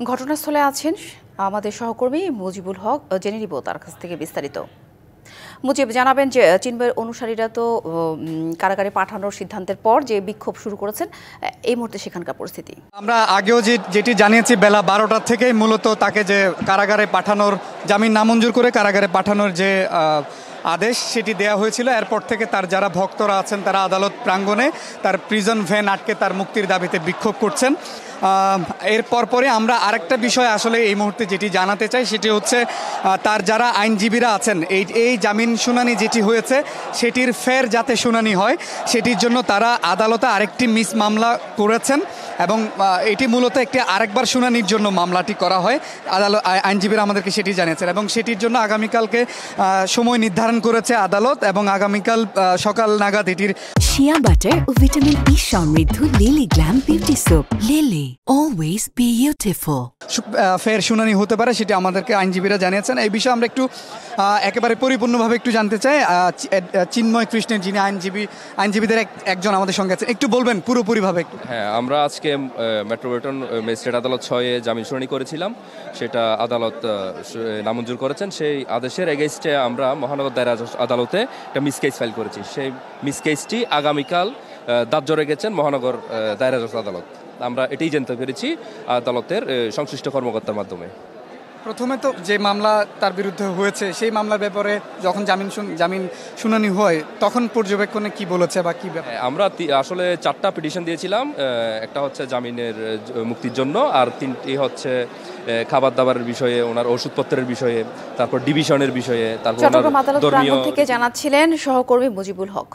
ঘটনাস্থলে আছেন আমাদের সহকর্মী মুজিবুল হক, জেনে নিব তার কাছ থেকে বিস্তারিত। মুজিব, জানাবেন যে চিন্ময়ের অনুসারীরা তো কারাগারে পাঠানোর সিদ্ধান্তের পর যে বিক্ষোভ শুরু করেছেন, এই মুহূর্তে সেখানকার পরিস্থিতি। আমরা আগেও যেটি জানিয়েছি, বেলা 12টার থেকেই মূলত তাকে যে কারাগারে পাঠানোর জামিন নামঞ্জুর করে কারাগারে পাঠানোর যে আদেশ সেটি দেওয়া হয়েছিল। এরপর থেকে তার যারা ভক্তরা আছেন তারা আদালত প্রাঙ্গণে তার প্রিজন ভ্যান আটকে তার মুক্তির দাবিতে বিক্ষোভ করছেন। এর পরপরই আমরা আরেকটা বিষয় আসলে এই মুহূর্তে যেটি জানাতে চাই সেটি হচ্ছে তার যারা আইনজীবীরা আছেন এই জামিন শুনানি যেটি হয়েছে সেটির ফের যাতে শুনানি হয় সেটির জন্য তারা আদালতে আরেকটি মিস মামলা করেছেন এবং এটি মূলত একটি আরেকবার শুনানির জন্য মামলাটি করা হয়। আইনজীবীরা আমাদেরকে সেটি জানিয়েছেন এবং সেটির জন্য আগামীকালকে সময় নির্ধারণ করেছে আদালত এবং আগামীকাল সকাল নাগাদ এটির শিয়া বাটার ও ভিটামিন ই সমৃদ্ধ lily glam beauty soap. Lily, always beautiful. ফের শুনানি হতে পারে সেটি আমাদেরকে আইনজীবীরা জানিয়েছেন। এই বিষয়ে আমরা একটু একেবারে পরিপূর্ণভাবে একটু জানতে চাই। চিন্ময় কৃষ্ণের যিনি আইনজীবীদের একজন আমাদের সঙ্গে আছেন, একটু বলবেন পুরোপুরিভাবে একটু। হ্যাঁ, আমরা আজকে মেট্রোপলিটন ম্যাজিস্ট্রেট আদালত 6-এ জামিন শুনানি করেছিলাম, সেটা আদালত নামঞ্জুর করেছেন। সেই আদেশের এগেইনস্টে আমরা মহানগর দায়রা আদালতে একটা মিস কেস ফাইল করেছি। সেই মিস কেসটি আগামীকাল ধার্য রেখেছেন মহানগর দায়রা আদালত। আমরা এটাই জানতে পেরেছি আদালতের সংশ্লিষ্ট কর্মকর্তার মাধ্যমে। প্রথমে তো যে মামলা তার বিরুদ্ধে হয়েছে সেই মামলার ব্যাপারে যখন জামিন শুনানি হয় তখন পর্যবেক্ষণে কি বলেছে বা কি ব্যাপার? আমরা আসলে 4টা পিটিশন দিয়েছিলাম। একটা হচ্ছে জামিনের মুক্তির জন্য, আর 3টি হচ্ছে খাবার দাবারের বিষয়ে, ওনার ওষুধপত্রের বিষয়ে, তারপর ডিভিশনের বিষয়ে, তারপর চট্টগ্রাম আদালত প্রাঙ্গণ থেকে জানাচ্ছিলেন সহকর্মী মুজিবুল হক।